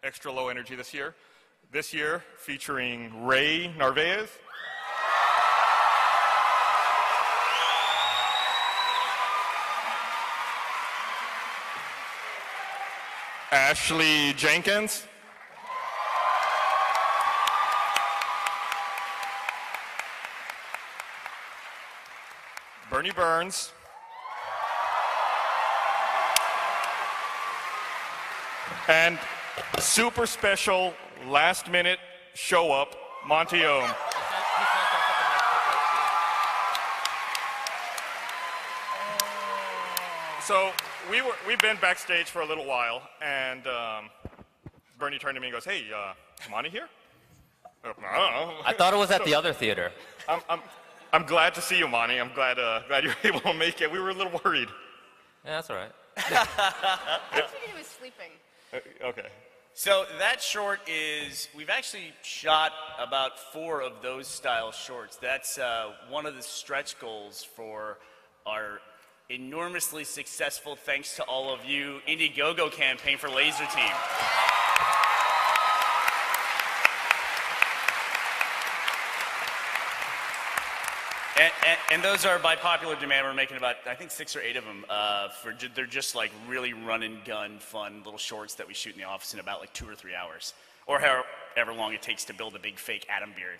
extra low energy this year. This year, featuring Ray Narvaez. Ashley Jenkins. Bernie Burns. And super special last minute show up, Monty Ohm. So we've been backstage for a little while, and Bernie turned to me and goes, "Hey, Monty here?" I don't know. I thought it was at the other theater. I'm glad to see you, Monty. I'm glad you're able to make it. We were a little worried. Yeah, that's all right. I think he was sleeping. Okay. So that short is, we've actually shot about 4 of those style shorts. That's one of the stretch goals for our enormously successful, thanks to all of you, Indiegogo campaign for Laser Team. And those are by popular demand. We're making about, I think, 6 or 8 of them. They're just like really run and gun fun little shorts that we shoot in the office in about like 2 or 3 hours, or however long it takes to build a big fake Adam beard,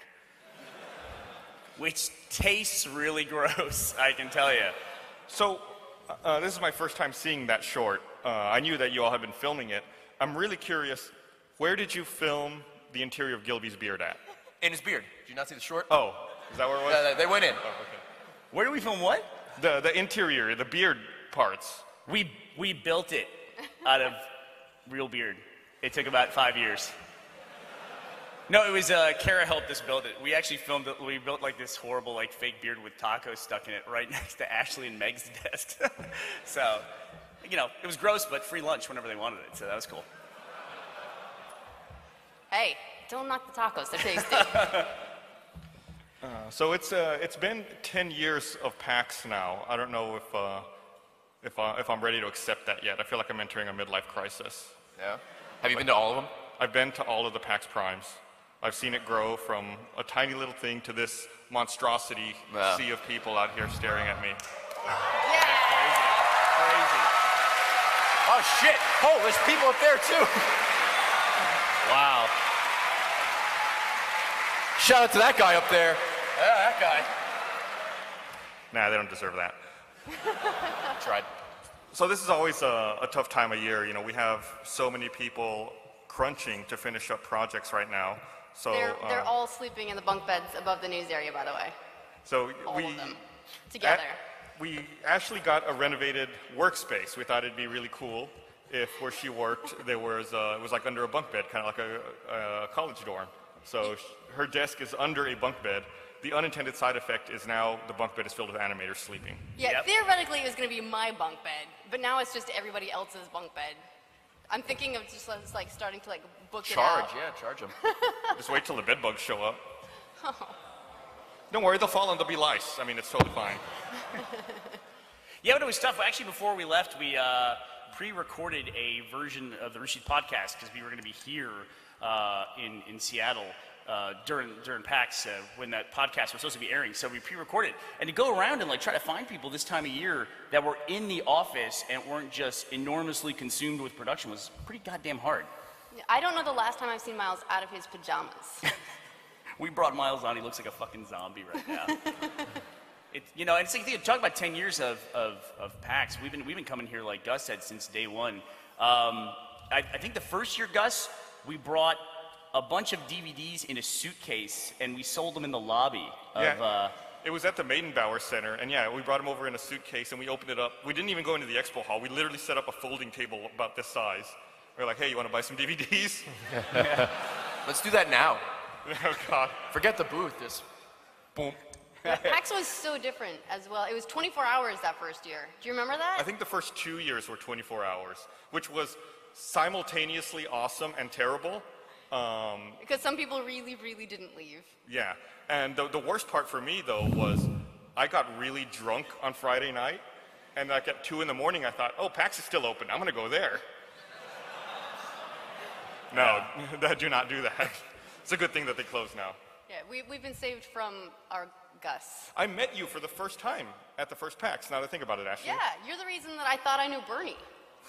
which tastes really gross, I can tell you. So this is my first time seeing that short. I knew that you all had been filming it. I'm really curious, where did you film the interior of Gilby's beard at? In his beard. Did you not see the short? Oh, is that where it was? Yeah, they went in. Oh, okay. Where do we film what? The interior, the beard parts. We built it out of real beard. It took about 5 years. No, it was Kara helped us build it. We actually filmed it. We built like this horrible like fake beard with tacos stuck in it right next to Ashley and Meg's desk. So, you know, it was gross, but free lunch whenever they wanted it. So that was cool. Hey, don't knock the tacos. They're tasty. So it's been 10 years of PAX now. I don't know if I'm ready to accept that yet. I feel like I'm entering a midlife crisis. Yeah. Have you been to all of them? I've been to all of the PAX Primes. I've seen it grow from a tiny little thing to this monstrosity sea of people out here staring at me. Yeah. Crazy. Oh shit! Oh, there's people up there too. Wow. Shout out to that guy up there. Yeah, that guy. Nah, they don't deserve that. Tried. So this is always a tough time of year. You know, we have so many people crunching to finish up projects right now. So They're all sleeping in the bunk beds above the news area, by the way. So All of them. Together. We actually got a renovated workspace. We thought it'd be really cool if where she worked there was it was like under a bunk bed, kind of like a college dorm. So her desk is under a bunk bed. The unintended side effect is now the bunk bed is filled with animators sleeping. Yeah, Yep. theoretically it was going to be my bunk bed, but now it's just everybody else's bunk bed. I'm thinking of just like starting to like book it out. Charge them. Just wait till the bed bugs show up. Don't worry, they'll fall and they'll be lice. I mean, it's totally fine. Yeah, but it was tough. Actually, before we left, we pre-recorded a version of the Rooster Teeth podcast because we were going to be here in Seattle during PAX when that podcast was supposed to be airing. So we pre-recorded, and to go around and like try to find people this time of year that were in the office and weren't just enormously consumed with production was pretty goddamn hard. I don't know the last time I've seen Miles out of his pajamas. We brought Miles on. He looks like a fucking zombie right now. You know, and it's like, talk about 10 years of PAX. We've been coming here, like Gus said, since day one. I think the first year, Gus, we brought a bunch of DVDs in a suitcase, and we sold them in the lobby of... It was at the Maidenbauer Center, and yeah, we brought them over in a suitcase, and we opened it up. We didn't even go into the expo hall. We literally set up a folding table about this size. We were like, hey, you want to buy some DVDs? Let's do that now. Oh, God. Forget the booth. Just boom. PAX was so different as well. It was 24 hours that first year. Do you remember that? I think the first 2 years were 24 hours, which was simultaneously awesome and terrible. Because some people really, really didn't leave. Yeah, and the worst part for me, though, was I got really drunk on Friday night, and like at 2 in the morning, I thought, oh, PAX is still open. I'm going to go there. No, do not do that. It's a good thing that they closed now. Yeah, we've been saved from our Gus. I met you for the first time at the first PAX, now that I think about it, Ashley. Yeah, you're the reason that I thought I knew Bernie.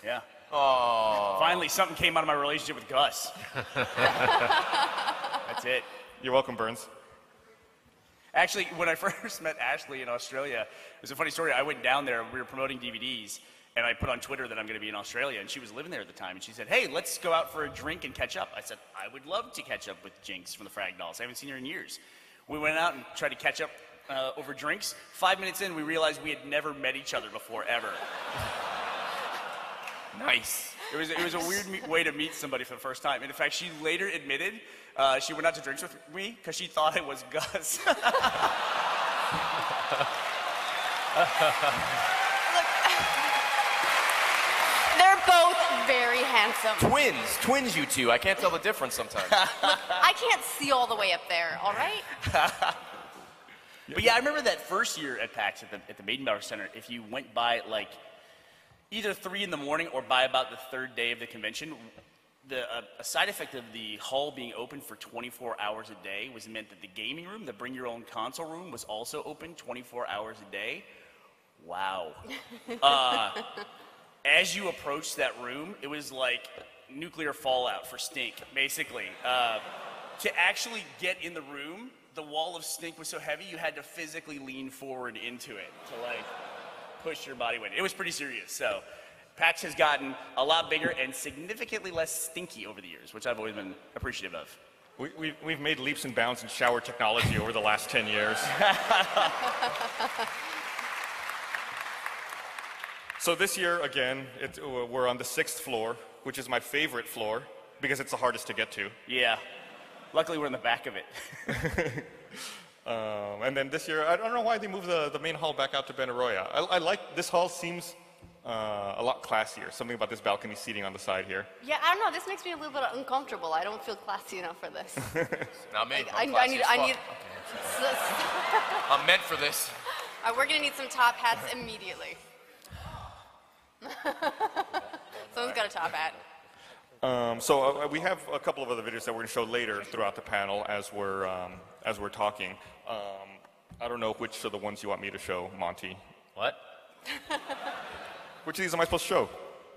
Yeah. Oh. Finally, something came out of my relationship with Gus. That's it. You're welcome, Burns. Actually, when I first met Ashley in Australia, it was a funny story. I went down there, we were promoting DVDs, and I put on Twitter that I'm going to be in Australia, and she was living there at the time, and she said, hey, let's go out for a drink and catch up. I said, I would love to catch up with Jinx from the Frag Dolls. I haven't seen her in years. We went out and tried to catch up over drinks. 5 minutes in, we realized we had never met each other before, ever. Nice. It was a weird way to meet somebody for the first time. And in fact, she later admitted she went out to drinks with me because she thought I was Gus. They're both very handsome. Twins, you two. I can't tell the difference sometimes. Look, I can't see all the way up there, all right? But yeah, I remember that first year at PAX at the Maidenbauer Center, if you went by like either 3 in the morning or by about the 3rd day of the convention, a side effect of the hall being open for 24 hours a day was meant that the gaming room, the bring your own console room, was also open 24 hours a day. Wow. As you approached that room, it was like nuclear fallout for stink, basically. To actually get in the room, the wall of stink was so heavy you had to physically lean forward into it to like push your body weight. It was pretty serious. So PAX has gotten a lot bigger and significantly less stinky over the years, which I've always been appreciative of. We've made leaps and bounds in shower technology over the last 10 years. So this year, again, we're on the 6th floor, which is my favorite floor because it's the hardest to get to. Yeah. Luckily, we're in the back of it. And then this year, I don't know why they moved the main hall back out to Benaroya. I like, this hall seems a lot classier. Something about this balcony seating on the side here. Yeah, I don't know. This makes me a little bit uncomfortable. I don't feel classy enough for this. Not me. Like, I'm I classy need. as I fuck. need. I'm meant for this. We're gonna need some top hats immediately. Someone's got a top hat. So we have a couple of other videos that we're going to show later throughout the panel as we're talking. I don't know which are the ones you want me to show, Monty. What? Which of these am I supposed to show?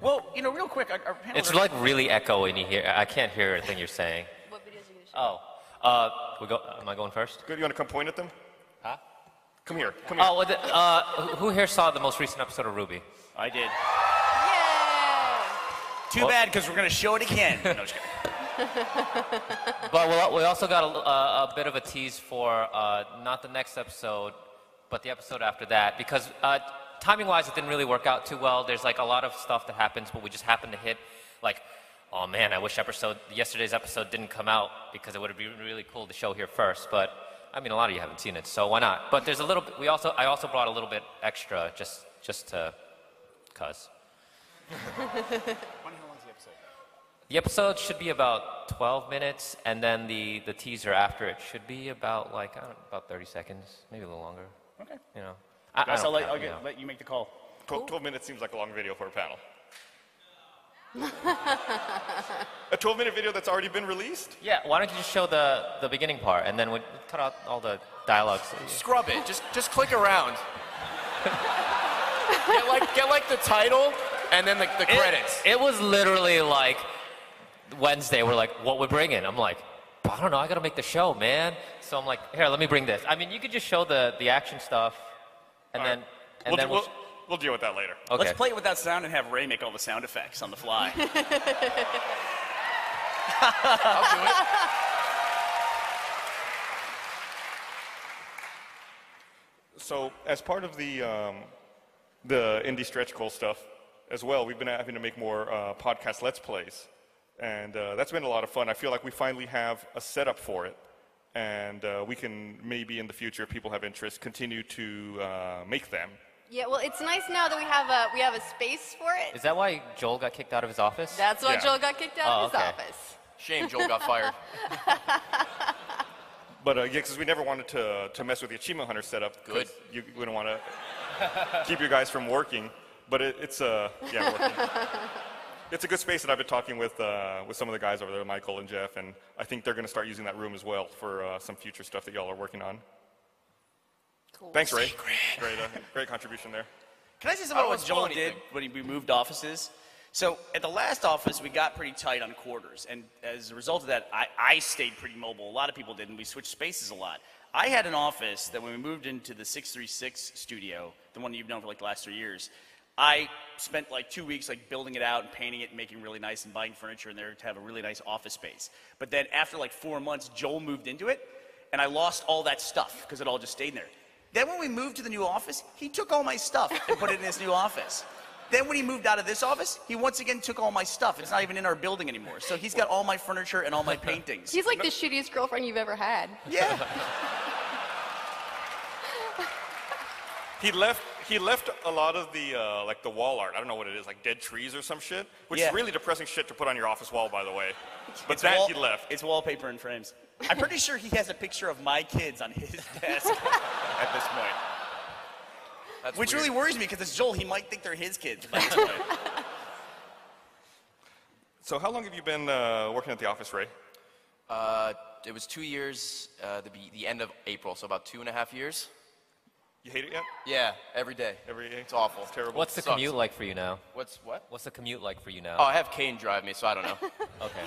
Well, you know, real quick, our panel. It's like really echoing here. I can't hear anything you're saying. What videos are you gonna show? Oh, am I going first? Good. You want to come point at them? Huh? Come here. Come here. Oh, who here saw the most recent episode of Ruby? I did. Yay! Too bad, because we're going to show it again. No, just kidding. But we also got a bit of a tease for not the next episode, but the episode after that, because timing-wise, it didn't really work out too well. There's like a lot of stuff that happens, but we just happened to hit like, oh man, I wish yesterday's episode didn't come out because it would have been really cool to show here first. But I mean, a lot of you haven't seen it, so why not? But there's a little bit. I also brought a little bit extra just to, cause. How long's the episode? The episode should be about 12 minutes, and then the teaser after it should be about like, I don't know, about 30 seconds, maybe a little longer. Okay. You know. Guys, I'll count, let you make the call. 12 minutes seems like a long video for a panel. A 12-minute video that's already been released? Yeah, why don't you just show the beginning part, and then we cut out all the dialogues. Scrub it. Just click around. get like the title and then the credits. It was literally like Wednesday. We're like, what we're bringing? I'm like, I don't know. I gotta make the show, man. So I'm like, here, let me bring this. I mean, you could just show the action stuff, and All then right. We'll deal with that later. Okay. Let's play it without sound and have Ray make all the sound effects on the fly. I'll do it. So as part of the indie stretch goal stuff as well, we've been having to make more podcast Let's Plays. And that's been a lot of fun. I feel like we finally have a setup for it. And we can maybe in the future, if people have interest, continue to make them. Yeah, well, it's nice now that we have a space for it. Is that why Joel got kicked out of his office? That's why Yeah. Joel got kicked out of his okay. office. Shame Joel got fired. But yeah, because we never wanted to mess with the Achievement Hunter setup. Good. We don't want to keep you guys from working. But it's working. It's a good space, and I've been talking with some of the guys over there, Michael and Jeff, and I think they're going to start using that room as well for some future stuff that y'all are working on. Cool. Thanks, Ray. Great contribution there. Can I say something about what Joel did when we moved offices? So at the last office, we got pretty tight on quarters, and as a result of that, I stayed pretty mobile. A lot of people did, and we switched spaces a lot. I had an office that when we moved into the 636 studio, the one you've known for like the last 3 years, I spent like 2 weeks like building it out and painting it and making it really nice and buying furniture in there to have a really nice office space. But then after like 4 months, Joel moved into it, and I lost all that stuff because it all just stayed there. Then when we moved to the new office, he took all my stuff and put it in his new office. Then when he moved out of this office, he once again took all my stuff. It's not even in our building anymore. So he's got all my furniture and all my paintings. He's like the shittiest girlfriend you've ever had. Yeah. He left a lot of the like the wall art. I don't know what it is, like dead trees or some shit, which is really depressing shit to put on your office wall, by the way. But he left. It's wallpaper and frames. I'm pretty sure he has a picture of my kids on his desk at this point. That's Which weird. really worries me because it's Joel. He might think they're his kids by this point. So how long have you been working at the office, Ray? It was 2 years, the end of April, so about 2.5 years. You hate it yet? Yeah, every day. Every day? It's awful. It's terrible. What's the Sucks. commute like for you now? What? What's the commute like for you now? Oh, I have Kane drive me, so I don't know. Okay.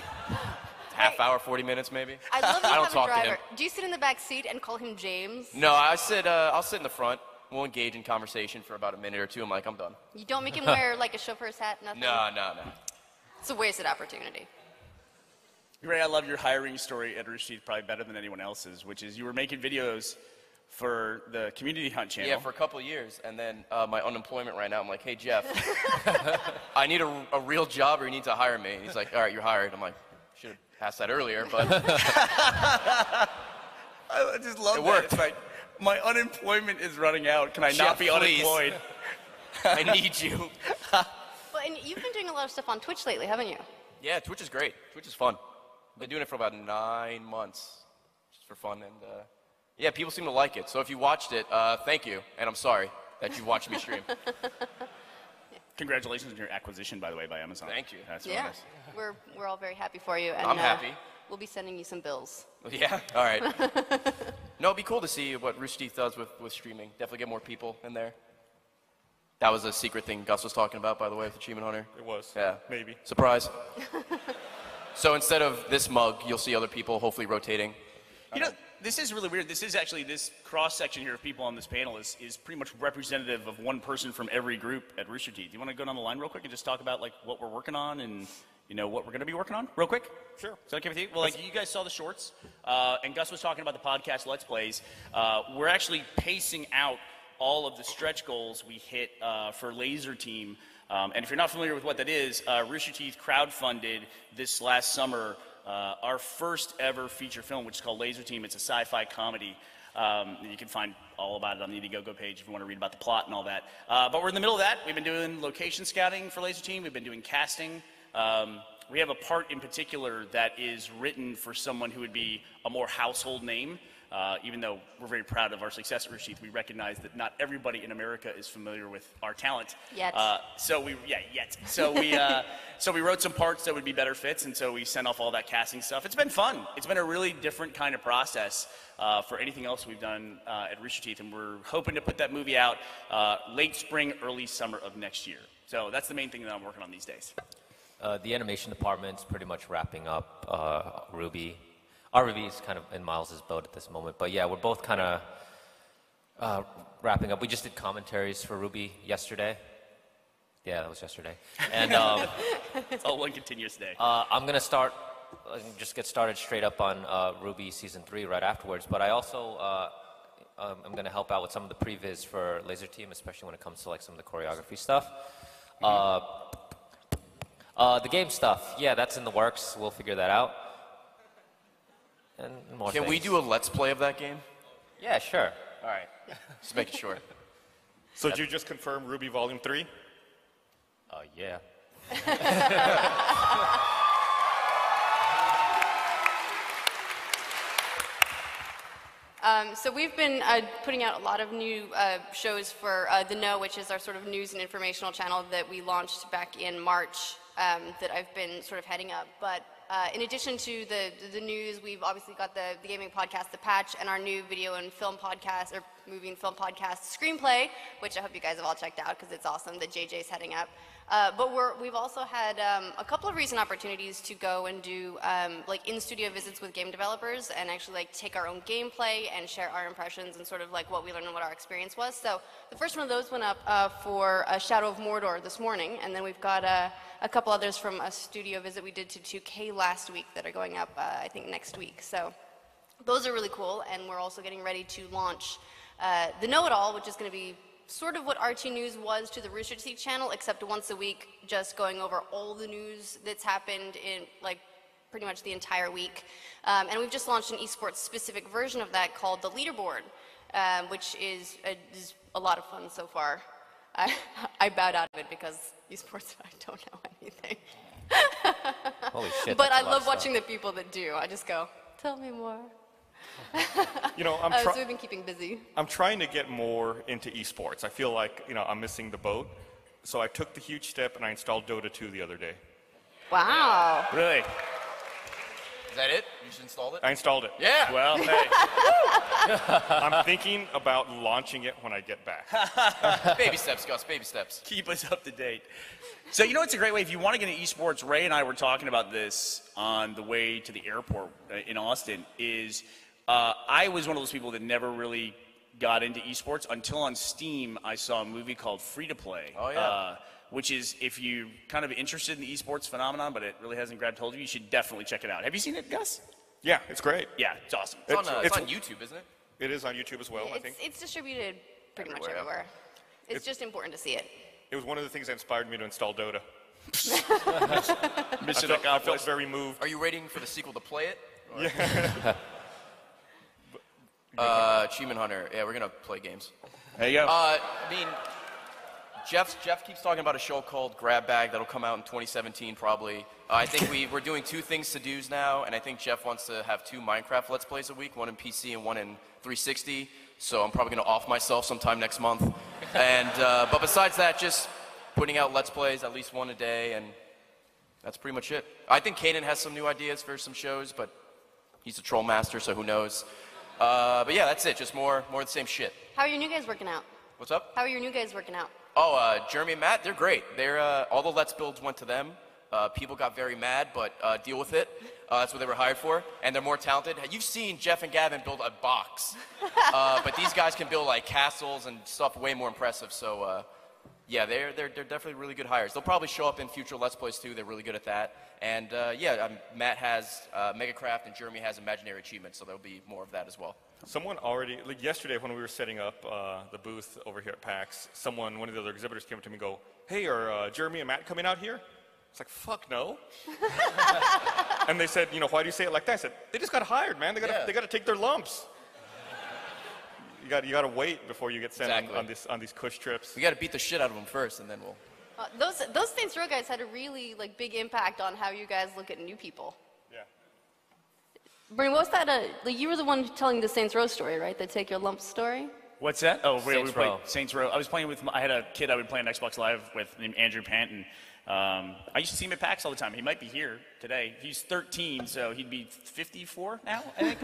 Half hour, 40 minutes maybe. I love that I you don't have a talk to him. driver. Do you sit in the back seat and call him James? No, I'll sit in the front. We'll engage in conversation for about a minute or two. I'm like, I'm done. You don't make him wear like a chauffeur's hat, nothing? No. It's a wasted opportunity. Ray, I love your hiring story at Rooster Teeth probably better than anyone else's, which is you were making videos for the Community Hunt channel. Yeah, for a couple of years, and then my unemployment right now, I'm like, hey, Jeff, I need a real job or you need to hire me. And he's like, all right, you're hired. I'm like, should have asked that earlier, but I just love It that. worked. It's like, my unemployment is running out. Can I Jeff, not be please. unemployed? I need you. Well, and you've been doing a lot of stuff on Twitch lately, haven't you? Yeah, Twitch is great. Twitch is fun. I've been doing it for about 9 months, just for fun, and yeah, people seem to like it. So if you watched it, thank you, and I'm sorry that you watched me stream. Congratulations on your acquisition, by the way, by Amazon. Thank you. That's really Yeah. nice. We're all very happy for you. And, I'm happy. We'll be sending you some bills. Yeah, all right. No, it'd be cool to see what Rooster Teeth does with streaming. Definitely get more people in there. That was a secret thing Gus was talking about, by the way, with Achievement Hunter. It was. Yeah. Maybe. Surprise. So instead of this mug, you'll see other people hopefully rotating. You know, this is really weird. This is actually, this cross-section here of people on this panel is pretty much representative of one person from every group at Rooster Teeth. You want to go down the line real quick and just talk about like what we're working on and you know what we're going to be working on real quick? Sure. Is that okay with you? Well, like you guys saw the shorts, and Gus was talking about the podcast Let's Plays. We're actually pacing out all of the stretch goals we hit for Laser Team. And if you're not familiar with what that is, Rooster Teeth crowdfunded this last summer our first ever feature film, which is called Laser Team. It's a sci-fi comedy. You can find all about it on the Indiegogo page if you want to read about the plot and all that. But we're in the middle of that. We've been doing location scouting for Laser Team. We've been doing casting. We have a part in particular that is written for someone who would be a more household name. Even though we're very proud of our success at Rooster Teeth, we recognize that not everybody in America is familiar with our talent. Yet. So we wrote some parts that would be better fits, and so we sent off all that casting stuff. It's been fun. It's been a really different kind of process for anything else we've done at Rooster Teeth, and we're hoping to put that movie out late spring, early summer of next year. So that's the main thing that I'm working on these days. The animation department's pretty much wrapping up Ruby. Our Ruby is kind of in Miles' boat at this moment, but yeah, we're both kind of wrapping up. We just did commentaries for Ruby yesterday. Yeah, that was yesterday. And It's all one continuous day. I'm gonna just get started straight up on Ruby Season 3 right afterwards, but I also I'm gonna help out with some of the previs for Laser Team, especially when it comes to like some of the choreography stuff. The game stuff, yeah, that's in the works. We'll figure that out. And more Can we things. do a let's play of that game? Yeah, sure. All right. Just making sure. So did you just confirm Ruby Volume 3? Yeah. So we've been putting out a lot of new shows for The Know, which is our sort of news and informational channel that we launched back in March that I've been sort of heading up. But in addition to the news, we've obviously got the gaming podcast, The Patch, and our new video and film podcast, or movie and film podcast, Screenplay, which I hope you guys have all checked out because it's awesome that JJ's heading up. But we've also had a couple of recent opportunities to go and do like in-studio visits with game developers and actually like take our own gameplay and share our impressions and sort of like what we learned and what our experience was. So the first one of those went up for Shadow of Mordor this morning, and then we've got a couple others from a studio visit we did to 2K last week that are going up, I think, next week. So those are really cool, and we're also getting ready to launch the Know-It-All, which is going to be sort of what RT News was to the Rooster Teeth channel, except once a week, just going over all the news that's happened in like pretty much the entire week. And we've just launched an esports specific version of that called the Leaderboard, which is a lot of fun so far. I bowed out of it because esports, I don't know anything. Holy shit. But I that's a lot love of watching stuff. the people that do. I just go, tell me more. You know, So we've been keeping busy. I'm trying to get more into esports. I feel like, you know, I'm missing the boat. So I took the huge step and I installed Dota 2 the other day. Wow. Really? Is that it? You just installed it? I installed it. Yeah. Well, hey. I'm thinking about launching it when I get back. Baby steps, Gus. Baby steps. Keep us up to date. So you know it's a great way, if you want to get into esports, Ray and I were talking about this on the way to the airport in Austin, is I was one of those people that never really got into esports until on Steam I saw a movie called Free to Play. Oh, yeah. Which is, if you're kind of interested in the esports phenomenon, but it really hasn't grabbed hold of you, you should definitely check it out. Have you seen it, Gus? Yeah, it's great. Yeah, it's awesome. It's on YouTube, isn't it? It is on YouTube as well, I think. It's distributed pretty much Everywhere. everywhere. It's just important to see it. It was one of the things that inspired me to install Dota. Mission I accomplished. felt very moved. Are you waiting for the sequel to play it? Yeah. Achievement Hunter. Yeah, we're gonna play games. There you go. I mean, Jeff keeps talking about a show called Grab Bag that'll come out in 2017 probably. I think we're doing 2 things to do's now, and I think Jeff wants to have 2 Minecraft Let's Plays a week, one in PC and one in 360. So I'm probably gonna off myself sometime next month. And but besides that, just putting out Let's Plays at least 1 a day, and that's pretty much it. I think Kanan has some new ideas for some shows, but he's a troll master, so who knows. But yeah, that's it. Just more of the same shit. How are your new guys working out? What's up? How are your new guys working out? Oh, Jeremy and Matt, they're great. They're all the Let's Builds went to them. People got very mad, but deal with it. That's what they were hired for, and they're more talented. You've seen Jeff and Gavin build a box, but these guys can build like castles and stuff way more impressive. So yeah, they're definitely really good hires. They'll probably show up in future Let's Plays too. They're really good at that. And yeah, Matt has Megacraft and Jeremy has Imaginary Achievements, so there'll be more of that as well. Someone already, like yesterday when we were setting up the booth over here at PAX, one of the other exhibitors came up to me and go, hey, are Jeremy and Matt coming out here? It's like, fuck no. And they said, you know, why do you say it like that? I said, they just got hired, man. They got to take their lumps. You got to wait before you get sent on these cush trips. We got to beat the shit out of them first, and then we'll. Those Saints Row guys had a really like big impact on how you guys look at new people. Yeah. Bernie, what was that? Like you were the one telling the Saints Row story, right? The take your lumps story. What's that? Oh, we Saints played Row. Saints Row. I was playing with, I had a kid I would play on Xbox Live with named Andrew Pant, and I used to see him at PAX all the time. He might be here today. He's 13, so he'd be 54 now, I think.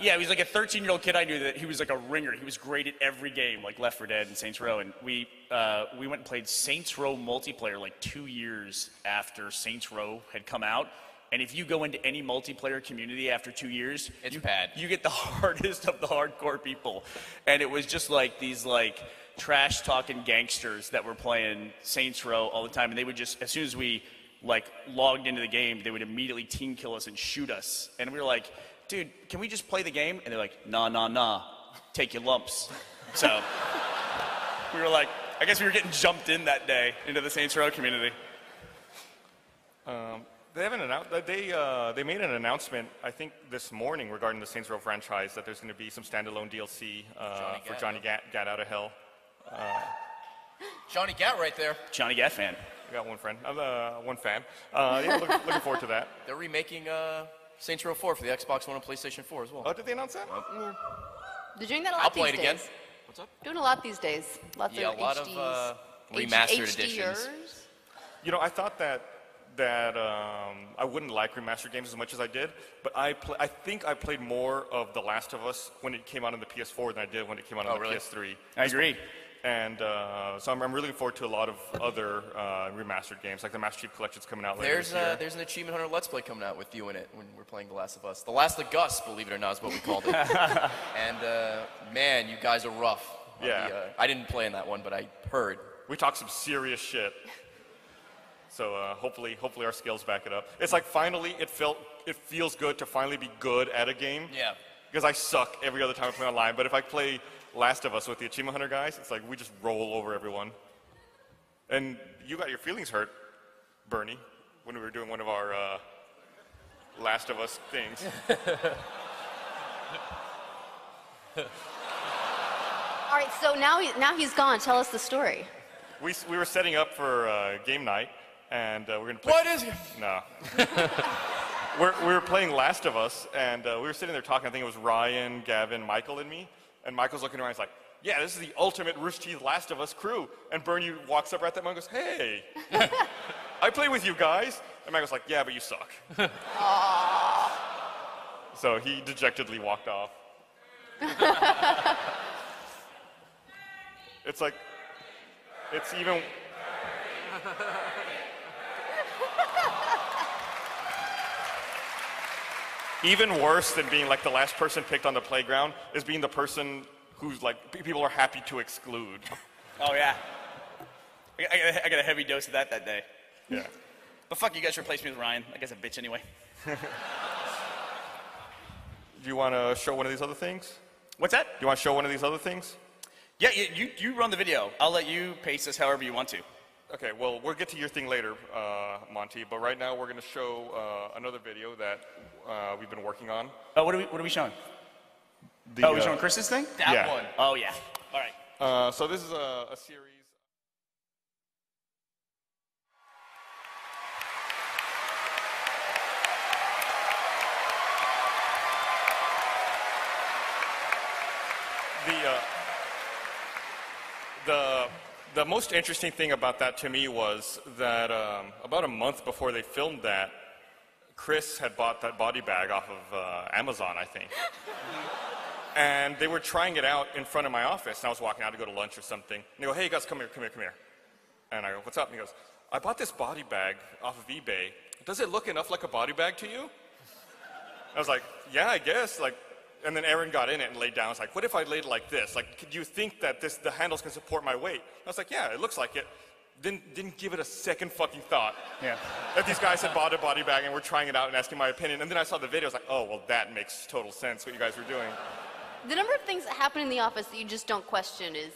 Yeah, he was like a 13-year-old kid I knew that he was like a ringer. He was great at every game, like Left 4 Dead and Saints Row. And we went and played Saints Row multiplayer like 2 years after Saints Row had come out. And if you go into any multiplayer community after 2 years, It's bad. You get the hardest of the hardcore people. And it was just like these like trash-talking gangsters that were playing Saints Row all the time. And they would just, as soon as we like logged into the game, they would immediately team kill us and shoot us. And we were like, dude, can we just play the game? And they're like, nah, take your lumps. So we were like, I guess we were getting jumped in that day into the Saints Row community. They haven't announced. They made an announcement, I think, this morning regarding the Saints Row franchise that there's going to be some standalone DLC for Johnny Gat Out of Hell. Johnny Gat right there. Johnny Gat fan. I got one friend, one fan. Yeah, looking forward to that. They're remaking Saints Row 4 for the Xbox One and PlayStation 4 as well. Oh, did they announce that? They're doing that a lot I'll these play it days. again. What's up? Doing a lot these days. Lots Yeah, of a lot HDs. of remastered editions. HDers. You know, I thought that I wouldn't like remastered games as much as I did, but I think I played more of The Last of Us when it came out on the PS4 than I did when it came out on the PS3. I agree. And so I'm really looking forward to a lot of other remastered games, like the Master Chief Collection's coming out later this year. There's an Achievement Hunter Let's Play coming out with you in it when we're playing The Last of Us. The Last of Gus, believe it or not, is what we called it. And man, you guys are rough. Yeah. I didn't play in that one, but I heard. We talked some serious shit. So hopefully our skills back it up. It's like finally it feels good to finally be good at a game. Yeah. Because I suck every other time I play online. But if I play Last of Us with the Achievement Hunter guys, it's like we just roll over everyone. And you got your feelings hurt, Bernie, when we were doing one of our Last of Us things. All right, so now he's gone. Tell us the story. We were setting up for game night, and we're going to play... What is it? No. we were playing Last of Us, and we were sitting there talking. I think it was Ryan, Gavin, Michael, and me. And Michael's looking around, he's like, yeah, this is the ultimate Rooster Teeth Last of Us crew. And Bernie walks up right at that moment and goes, hey, I play with you guys. And Michael's like, yeah, but you suck. So he dejectedly walked off. It's like, it's even... Even worse than being like the last person picked on the playground is being the person who's like, people are happy to exclude. Oh, yeah. I got a heavy dose of that day. Yeah. But fuck, you guys replaced me with Ryan. I guess a bitch anyway. Do you want to show one of these other things? What's that? Do you want to show one of these other things? Yeah, you run the video. I'll let you pace this however you want to. Okay, well, we'll get to your thing later, Monty, but right now we're going to show another video that we've been working on. Oh, what are we showing? We're showing Chris's thing? That one. Oh, yeah. All right. So this is a series. The most interesting thing about that to me was that about a month before they filmed that, Chris had bought that body bag off of Amazon, I think. And they were trying it out in front of my office, and I was walking out to go to lunch or something. And they go, hey, Gus, come here. And I go, what's up? And he goes, I bought this body bag off of eBay. Does it look enough like a body bag to you? I was like, yeah, I guess. And then Aaron got in it and laid down. I was like, what if I laid it like this? Like, could you think that the handles can support my weight? I was like, yeah, it looks like it. Didn't give it a second fucking thought. Yeah. That these guys had bought a body bag and were trying it out and asking my opinion. And then I saw the video. I was like, oh, well, that makes total sense what you guys were doing. The number of things that happen in the office that you just don't question is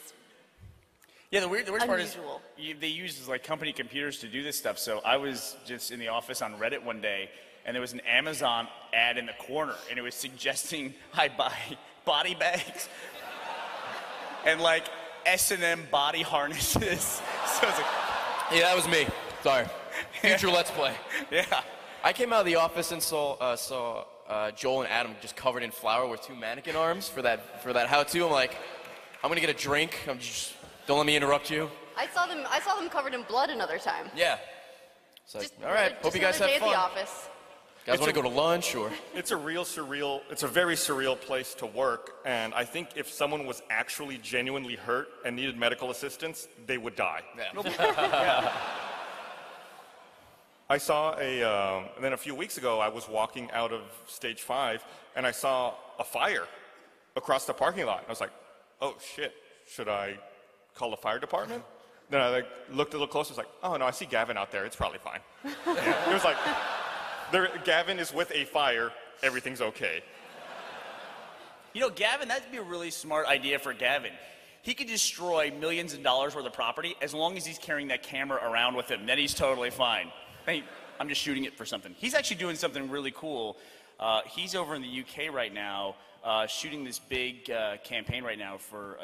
Yeah, the worst part is unusual. they use like company computers to do this stuff. So I was just in the office on Reddit one day, and there was an Amazon ad in the corner, and it was suggesting I buy body bags and like S&M body harnesses. So it's like, Yeah, that was me. Sorry. Future Let's Play. yeah. I came out of the office and saw Joel and Adam just covered in flour with two mannequin arms for that how-to. I'm like, I'm gonna get a drink. Don't let me interrupt you. I saw them covered in blood another time. Yeah. It's like, Just all right. just Hope you guys another have day at the fun. office. Guys want to go to lunch or? It's a very surreal place to work. And I think if someone was actually genuinely hurt and needed medical assistance, they would die. Yeah. I saw and then a few weeks ago, I was walking out of stage 5, and I saw a fire across the parking lot. I was like, oh shit, should I call the fire department? Then I looked a little closer, I was like, oh no, I see Gavin out there, it's probably fine. Yeah. It was like, Gavin is with a fire, everything's okay. You know, Gavin, that'd be a really smart idea for Gavin. He could destroy millions of dollars worth of property as long as he's carrying that camera around with him. Then he's totally fine. Hey, I'm just shooting it for something. He's actually doing something really cool. He's over in the UK right now, shooting this big campaign right now for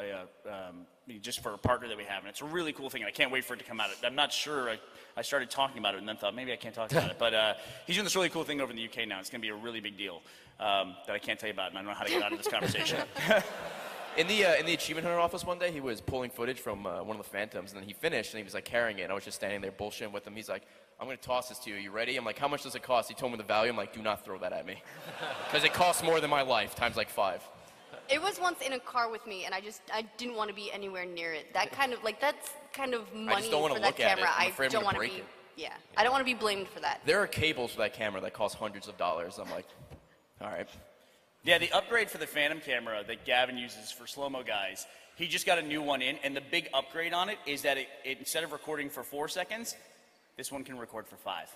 just for a partner that we have, and it's a really cool thing. And I can't wait for it to come out. I'm not sure. I started talking about it and then thought maybe I can't talk about it. But he's doing this really cool thing over in the UK now. It's going to be a really big deal that I can't tell you about, and I don't know how to get out of this conversation. In the Achievement Hunter office one day, he was pulling footage from one of the Phantoms, and then he finished, and he was like carrying it, and I was just standing there bullshitting with him. He's like, I'm going to toss this to you. You ready? I'm like, how much does it cost? He told me the value. I'm like, do not throw that at me. Because it costs more than my life, times like 5. It was once in a car with me, and I didn't want to be anywhere near it. That's kind of money don't wanna for that look at it. camera. I'm afraid I'm don't gonna want to break be. it. Yeah, I don't want to be blamed for that. There are cables for that camera that cost hundreds of dollars. I'm like, all right. Yeah, the upgrade for the Phantom camera that Gavin uses for slow-mo guys, he just got a new one in, and the big upgrade on it is that it instead of recording for 4 seconds, this one can record for 5.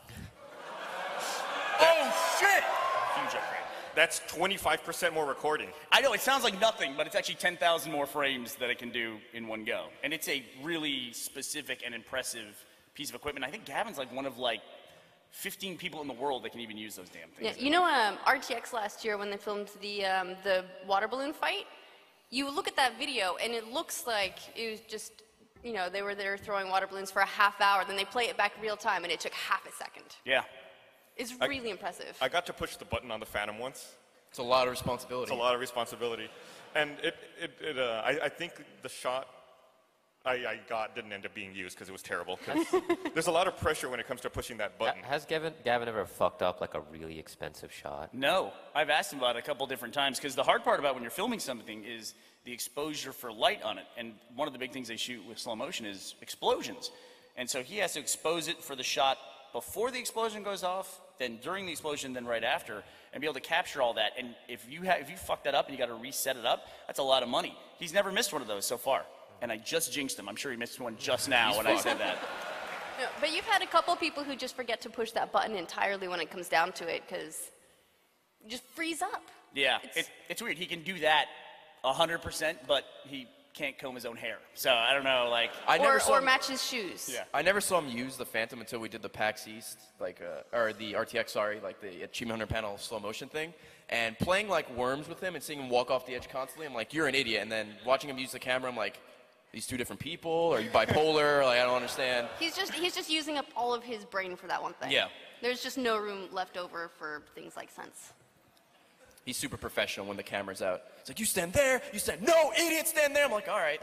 Oh, shit! Huge upgrade. That's 25% more recording. I know, it sounds like nothing, but it's actually 10,000 more frames that it can do in one go. And it's a really specific and impressive piece of equipment. I think Gavin's like one of 15 people in the world that can even use those damn things. Yeah, you know, RTX last year when they filmed the water balloon fight, you look at that video and it looks like it was just, they were there throwing water balloons for a half hour, then they play it back real time and it took half a second. Yeah. It's really impressive. I got to push the button on the Phantom once. It's a lot of responsibility. It's a lot of responsibility. And I think the shot I got didn't end up being used because it was terrible. 'Cause there's a lot of pressure when it comes to pushing that button. Has Gavin ever fucked up like a really expensive shot? No. I've asked him about it a couple different times because the hard part about when you're filming something is the exposure for light on it. And one of the big things they shoot with slow motion is explosions. And so he has to expose it for the shot before the explosion goes off, then during the explosion, then right after, and be able to capture all that. And if you fuck that up and you got to reset it up, that's a lot of money. He's never missed one of those so far. And I just jinxed him. I'm sure he missed one just now when I said that. No, but you've had a couple people who just forget to push that button entirely when it comes down to it because you just freeze up. Yeah, it's weird. He can do that 100%, but he can't comb his own hair. So I don't know, or match his shoes. Yeah. I never saw him use the Phantom until we did the PAX East, or the RTX, sorry, the Achievement Hunter panel slow motion thing. And playing like worms with him and seeing him walk off the edge constantly, I'm like, you're an idiot. And then watching him use the camera, I'm like, these two different people? Are you bipolar? I don't understand. He's just using up all of his brain for that one thing. Yeah. There's just no room left over for things like sense. He's super professional when the camera's out. It's like, you stand there. You stand, no, idiot, stand there. I'm like, all right.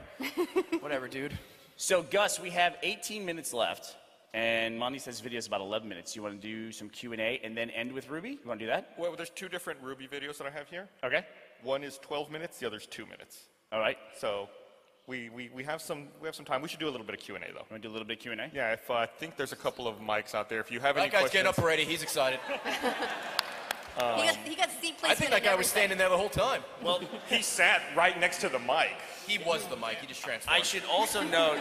Whatever, dude. So, Gus, we have 18 minutes left, and Monty says this video is about 11 minutes. You want to do some Q&A and then end with Ruby? You want to do that? Well, there's 2 different Ruby videos that I have here. Okay. One is 12 minutes, the other's 2 minutes. All right. So we have some time. We should do a little bit of Q&A, though. You want to do a little bit of Q&A? Yeah, I think there's a couple of mics out there. If you have any That guy's questions. getting up already. He's excited. He got seat placement. I think that guy was standing there the whole time. Well, he sat right next to the mic. He was the mic. He just transformed. I should also note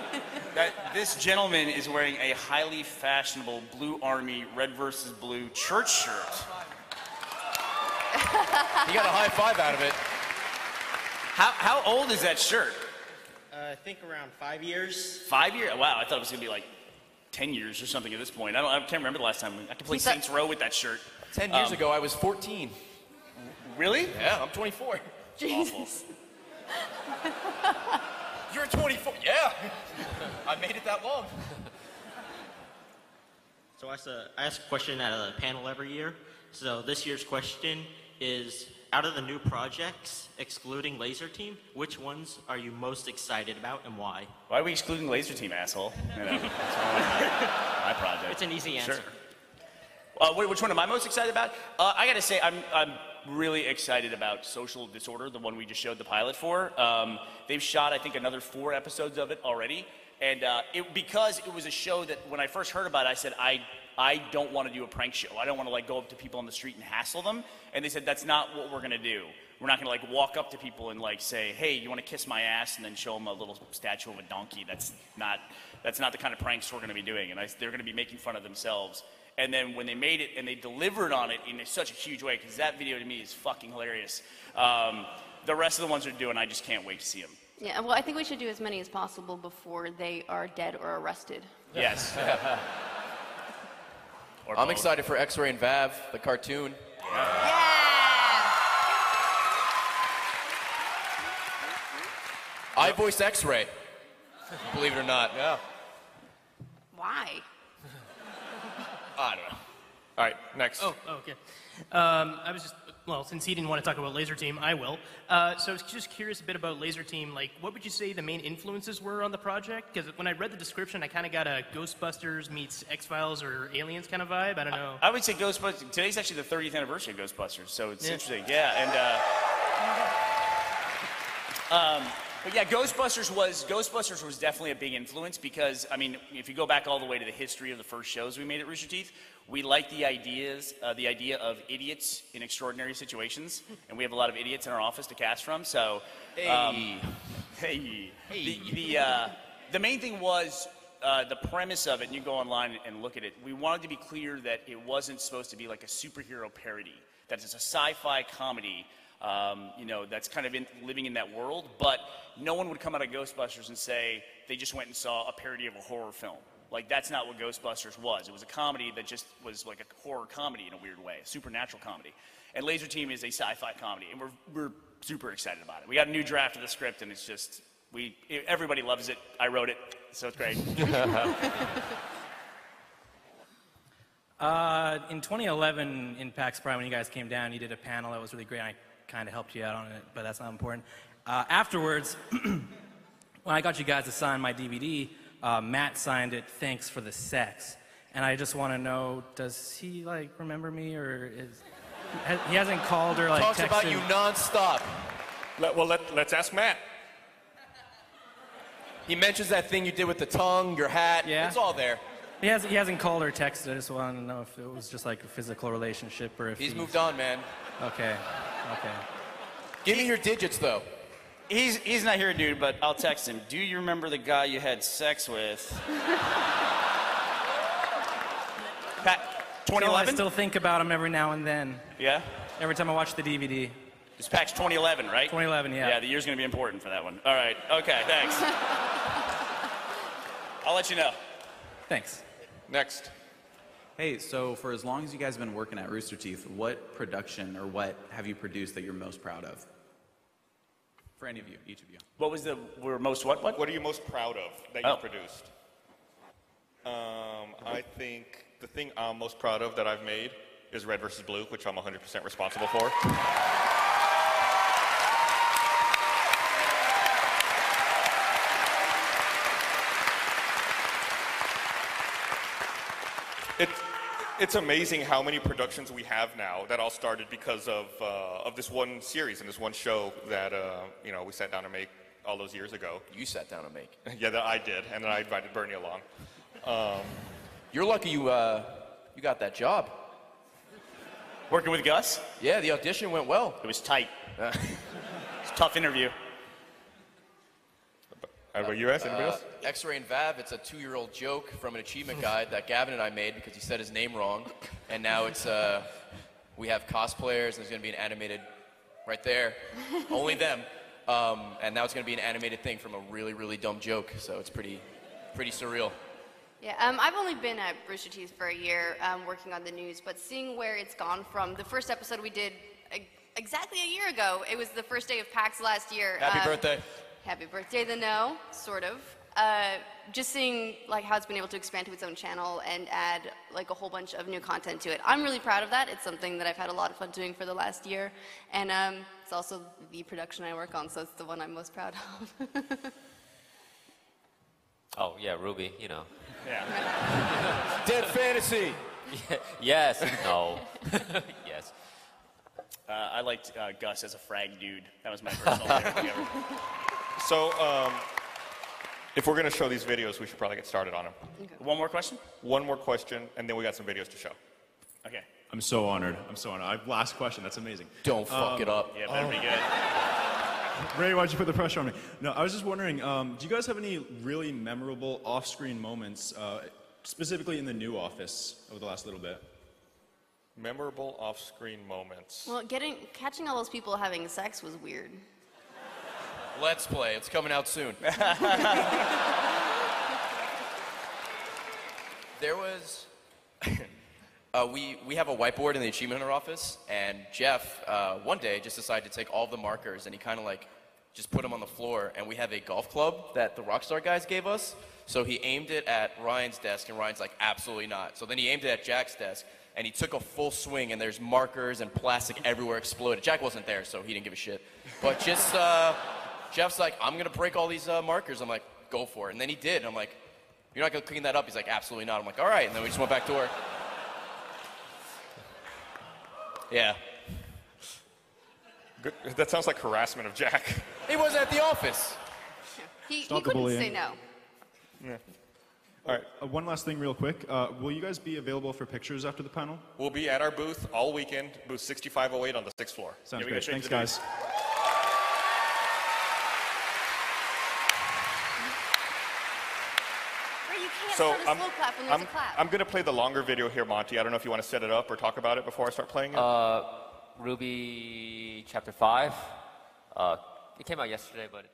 that this gentleman is wearing a highly fashionable Blue Army Red versus Blue church shirt. He got a high five out of it. How old is that shirt? I think around 5 years. 5 years? Wow, I thought it was going to be 10 years or something at this point. I can't remember the last time. I could play Saints Row with that shirt. 10 years ago, I was 14. Really? Yeah, I'm 24. Jesus. You're 24. Yeah. I made it that long. So I ask a question at a panel every year. So this year's question is, out of the new projects, excluding Laser Team, which ones are you most excited about and why? Why are we excluding Laser Team, asshole? That's my project. It's an easy answer. Sure. Which one am I most excited about? I got to say, I'm really excited about Social Disorder, the one we just showed the pilot for. They've shot, I think, another 4 episodes of it already. And because it was a show that when I first heard about it, I said, I don't want to do a prank show. I don't want to go up to people on the street and hassle them. And they said, that's not what we're going to do. We're not going to walk up to people and say, hey, you want to kiss my ass, and then show them a little statue of a donkey. That's not the kind of pranks we're going to be doing. And they're going to be making fun of themselves. And then when they made it and they delivered on it in such a huge way, because that video to me is fucking hilarious. The rest of the ones they're doing, I just can't wait to see them. Yeah, well, I think we should do as many as possible before they are dead or arrested. Yes. I'm excited for X-Ray and Vav, the cartoon. Yeah! I voiced X-Ray. Believe it or not. Yeah. Why? I don't know. All right, next. Oh, okay. I was just, well, since he didn't want to talk about Laser Team, I will. So I was just curious a bit about Laser Team. Like, what would you say the main influences were on the project? Because when I read the description, I kind of got a Ghostbusters meets X-Files or Aliens kind of vibe. I don't know. I would say Ghostbusters. Today's actually the 30th anniversary of Ghostbusters, so it's interesting. Yeah, and but yeah, Ghostbusters was definitely a big influence because, I mean, if you go back all the way to the history of the first shows we made at Rooster Teeth, we like the idea of idiots in extraordinary situations, and we have a lot of idiots in our office to cast from. So, the main thing was the premise of it. And you go online and look at it. We wanted to be clear that it wasn't supposed to be like a superhero parody. That it's a sci-fi comedy. That's kind of living in that world, but no one would come out of Ghostbusters and say they just went and saw a parody of a horror film. Like, that's not what Ghostbusters was. It was a comedy that just was like a horror comedy in a weird way, a supernatural comedy. And Laser Team is a sci-fi comedy, and we're super excited about it. We got a new draft of the script, and it's just, everybody loves it. I wrote it, so it's great. In 2011, in PAX Prime, when you guys came down, you did a panel that was really great. I kind of helped you out on it, but that's not important. Afterwards, when I got you guys to sign my DVD, Matt signed it, "Thanks for the sex." And I just want to know, does he, like, remember me, or he hasn't called or, like, Talks texted? about you nonstop. Let's ask Matt. He mentions that thing you did with the tongue, your hat. Yeah. It's all there. He hasn't called or texted. I just want to know if it was just like a physical relationship or if He's moved on, man. Okay. Give me your digits, though. He's not here, dude, but I'll text him. Do you remember the guy you had sex with? Pat, So I 2011? still think about him every now and then. Yeah? Every time I watch the DVD. It's PAX 2011, right? 2011, yeah. Yeah, the year's going to be important for that one. All right. Okay, thanks. I'll let you know. Thanks. Next. Hey, so for as long as you guys have been working at Rooster Teeth, what production or what have you produced that you're most proud of? For any of you, each of you. What was we're most what? What are you most proud of that you produced? I think the thing I'm most proud of that I've made is Red vs. Blue, which I'm 100% responsible for. It's amazing how many productions we have now that all started because of this one series and this one show that we sat down to make all those years ago. You sat down to make. Yeah, that I did, and then I invited Bernie along. You're lucky you got that job. Working with Gus? Yeah, the audition went well. It was tight. It's a tough interview. How about you guys? Anybody else? X-Ray and Vav, it's a 2-year-old joke from an achievement guide that Gavin and I made because he said his name wrong. And now it's, we have cosplayers, and there's going to be an animated, right there, only them. And now it's going to be an animated thing from a really, really dumb joke. So it's pretty surreal. Yeah, I've only been at Rooster Teeth for a year working on the news, but seeing where it's gone from the first episode we did exactly a year ago, it was the first day of PAX last year. Happy birthday. Happy birthday, the no, sort of. Just seeing like how it's been able to expand to its own channel and add like a whole bunch of new content to it. I'm really proud of that. It's something that I've had a lot of fun doing for the last year. And it's also the production I work on, so it's the one I'm most proud of. Oh, yeah, Ruby, you know. Yeah. Dead Fantasy. Yes. No. Yes. I liked Gus as a frag dude. That was my personal favorite thing ever. So, if we're going to show these videos, we should probably get started on them. Okay. One more question? One more question, and then we got some videos to show. Okay. I'm so honored. Last question. That's amazing. Don't fuck it up. Yeah, better be good. Ray, why'd you put the pressure on me? No, I was just wondering, do you guys have any really memorable off-screen moments, specifically in the new office over the last little bit? Memorable off-screen moments. Well, catching all those people having sex was weird. Let's Play. It's coming out soon. There was... we have a whiteboard in the Achievement Hunter office, and Jeff, one day, just decided to take all of the markers, and he kind of like just put them on the floor, and we have a golf club that the Rockstar guys gave us, so he aimed it at Ryan's desk, and Ryan's like, absolutely not. So then he aimed it at Jack's desk, and he took a full swing, and there's markers and plastic everywhere exploded. Jack wasn't there, so he didn't give a shit. But just, Jeff's like, I'm gonna break all these markers. I'm like, go for it. And then he did. I'm like, you're not gonna clean that up? He's like, absolutely not. I'm like, all right. And then we just went back to work. Yeah. Good. That sounds like harassment of Jack. He wasn't at the office. He Stop the couldn't bullying. say no. Yeah. All right. One last thing real quick. Will you guys be available for pictures after the panel? We'll be at our booth all weekend, booth 6508 on the 6th floor. Sounds we great. gotta change Thanks, the guys. Ray, you can't So start a slow clap when there's a clap. I'm going to play the longer video here, Monty. I don't know if you want to set it up or talk about it before I start playing it. Ruby Chapter 5. It came out yesterday, but